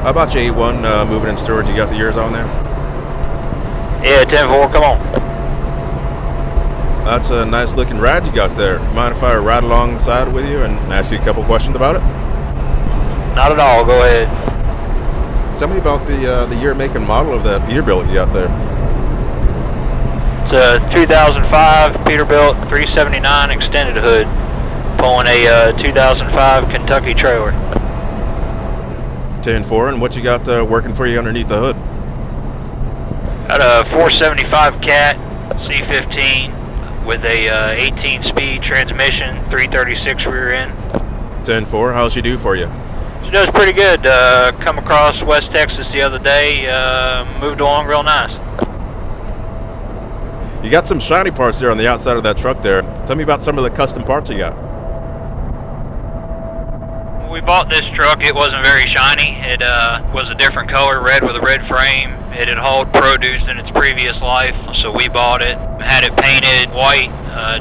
How about your A-1 moving and storage? You got the years on there? Yeah, 10-4, come on. That's a nice looking ride you got there. Mind if I ride alongside with you and ask you a couple questions about it? Not at all, go ahead. Tell me about the year, make, and model of that Peterbilt you got there. It's a 2005 Peterbilt 379 extended hood, pulling a 2005 Kentucky trailer. 10-4, and what you got working for you underneath the hood? Got a 475 Cat C15 with a 18-speed transmission, 336 rear end. 10-4, how's she do for you? She does pretty good. Come across West Texas the other day, moved along real nice. You got some shiny parts there on the outside of that truck there. Tell me about some of the custom parts you got. When we bought this truck, it wasn't very shiny. It was a different color, red with a red frame. It had hauled produce in its previous life, so we bought it. Had it painted white,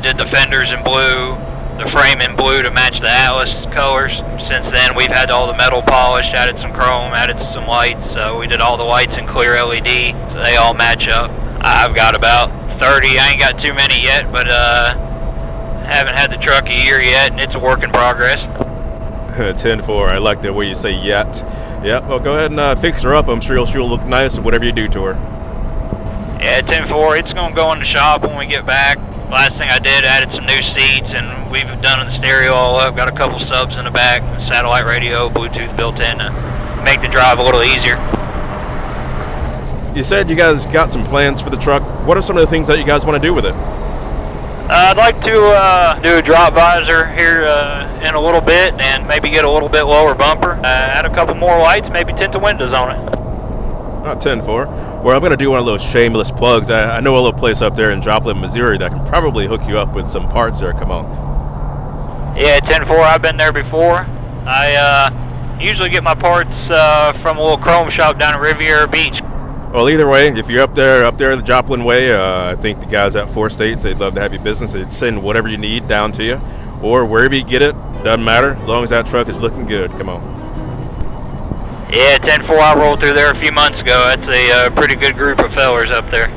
did the fenders in blue, the frame in blue to match the Atlas colors. Since then, we've had all the metal polished, added some chrome, added some lights. So we did all the lights in clear LED, so they all match up. I've got about 30. I ain't got too many yet, but haven't had the truck a year yet, and it's a work in progress. 10-4, I like the way you say yet. Yeah, well, go ahead and fix her up. I'm sure she'll look nice with whatever you do to her. Yeah, 10-4, it's going to go in the shop when we get back. Last thing I did, added some new seats, and we've done the stereo all up. Got a couple subs in the back, satellite radio, Bluetooth built in to make the drive a little easier. You said you guys got some plans for the truck. What are some of the things that you guys want to do with it? I'd like to do a drop visor here in a little bit, and maybe get a little bit lower bumper. Add a couple more lights, maybe tint the windows on it. 10-4. Well, I'm going to do one of those shameless plugs. I know a little place up there in Joplin, Missouri that can probably hook you up with some parts there. Come on. Yeah, 10-4, I've been there before. I usually get my parts from a little chrome shop down at Riviera Beach. Well, either way, if you're up there the Joplin way, I think the guys at 4 States, they'd love to have your business. They'd send whatever you need down to you, or wherever you get it, doesn't matter, as long as that truck is looking good. Come on. Yeah, 10-4, I rolled through there a few months ago. That's a pretty good group of fellers up there.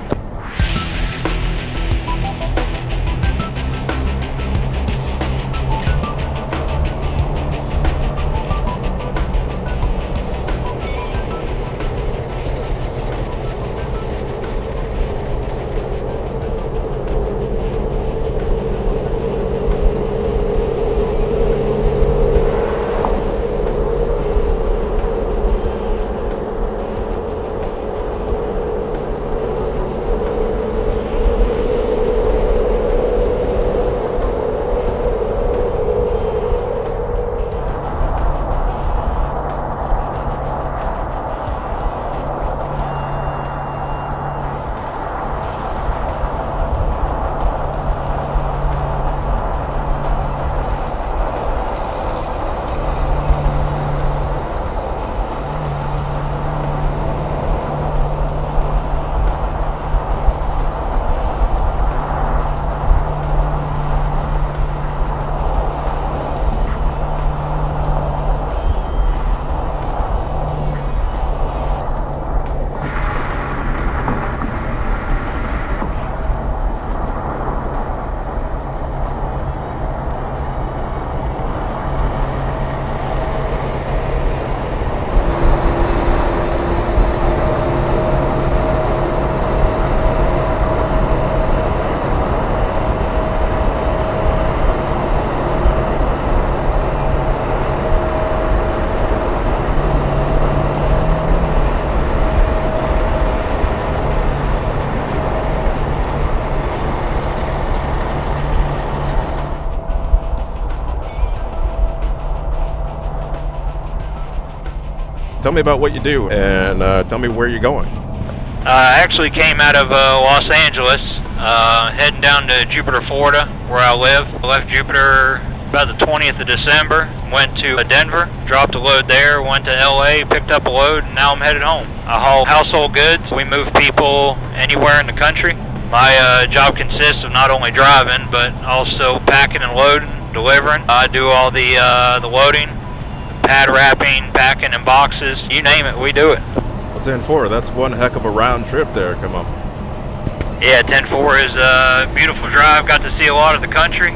Tell me about what you do, and tell me where you're going. I actually came out of Los Angeles, heading down to Jupiter, Florida, where I live. I left Jupiter about the 20th of December, went to Denver, dropped a load there, went to LA, picked up a load, and now I'm headed home. I haul household goods. We move people anywhere in the country. My job consists of not only driving, but also packing and loading, delivering. I do all the loading, pad wrapping, packing in boxes, you name it, we do it. Well, 10-4, that's one heck of a round trip there. Come on. Yeah, 10-4 is a beautiful drive. Got to see a lot of the country,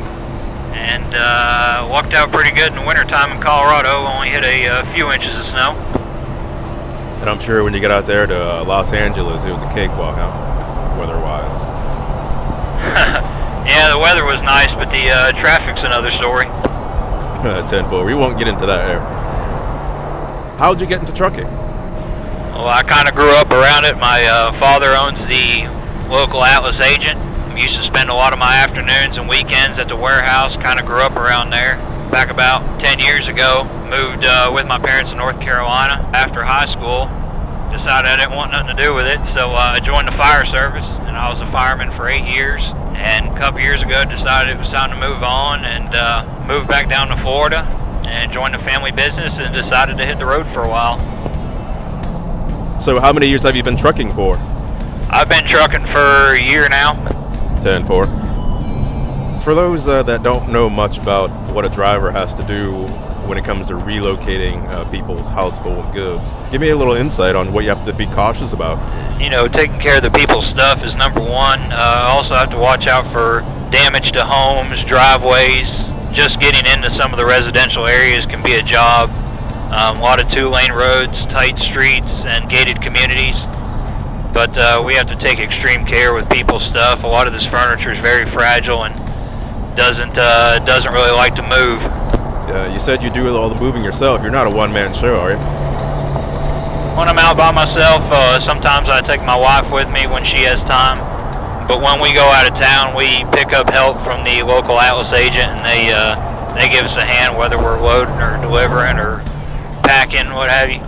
and lucked out pretty good in the wintertime in Colorado. Only hit a few inches of snow. And I'm sure when you get out there to Los Angeles, it was a cakewalk, huh? Weather-wise. Yeah, the weather was nice, but the traffic's another story. 10-4, we won't get into that here. How'd you get into trucking? Well, I kind of grew up around it. My father owns the local Atlas agent. I used to spend a lot of my afternoons and weekends at the warehouse. Kind of grew up around there. Back about 10 years ago, moved with my parents to North Carolina. After high school, decided I didn't want nothing to do with it, so I joined the fire service, and I was a fireman for 8 years. And a couple years ago, decided it was time to move on and moved back down to Florida and joined the family business and decided to hit the road for a while. So how many years have you been trucking for? I've been trucking for a year now. 10-4. For those that don't know much about what a driver has to do when it comes to relocating people's household goods, give me a little insight on what you have to be cautious about. You know, taking care of the people's stuff is number one. Also have to watch out for damage to homes, driveways. Just getting into some of the residential areas can be a job. A lot of 2-lane roads, tight streets, and gated communities. But we have to take extreme care with people's stuff. A lot of this furniture is very fragile and doesn't really like to move. You said you do all the moving yourself. You're not a one-man show, are you? When I'm out by myself, sometimes I take my wife with me when she has time. But when we go out of town, we pick up help from the local Atlas agent, and they give us a hand, whether we're loading or delivering or packing, what have you.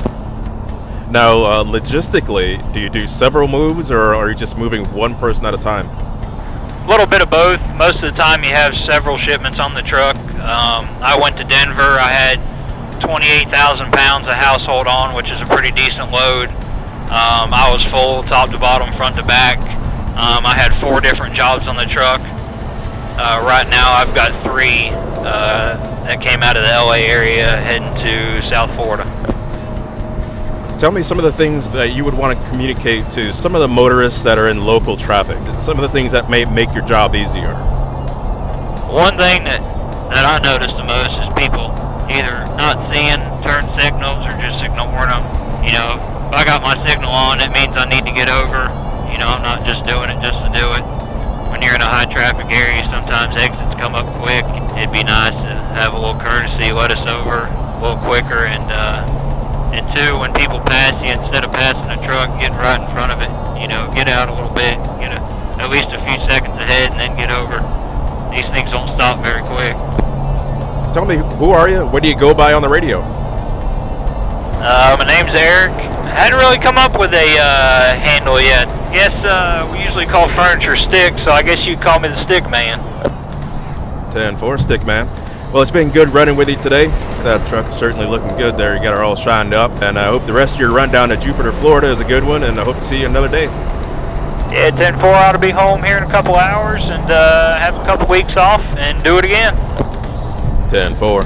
Now, logistically, do you do several moves, or are you just moving one person at a time? A little bit of both. Most of the time you have several shipments on the truck. I went to Denver. I had 28,000 pounds of household on, which is a pretty decent load. I was full top to bottom, front to back. I had 4 different jobs on the truck. Right now I've got 3 that came out of the LA area heading to South Florida. Tell me some of the things that you would want to communicate to some of the motorists that are in local traffic, some of the things that may make your job easier. One thing that I notice the most is people either not seeing turn signals or just ignoring them. You know, if I got my signal on, it means I need to get over. You know, I'm not just doing it just to do it. When you're in a high traffic area, sometimes exits come up quick. It'd be nice to have a little courtesy, let us over a little quicker, and 2, when people pass you, instead of passing a truck, get right in front of it. You know, get out a little bit, get at least a few seconds ahead, and then get over. These things don't stop very quick. Tell me, who are you? What do you go by on the radio? My name's Eric. I hadn't really come up with a handle yet. Guess we usually call furniture Stick, so I guess you'd call me the Stick Man. 10-4, Stick Man. Well, it's been good running with you today. That truck is certainly looking good there. You got her all shined up, and I hope the rest of your run down to Jupiter, Florida is a good one, and I hope to see you another day. Yeah, 10-4 ought to be home here in a couple hours and have a couple weeks off and do it again. 10-4.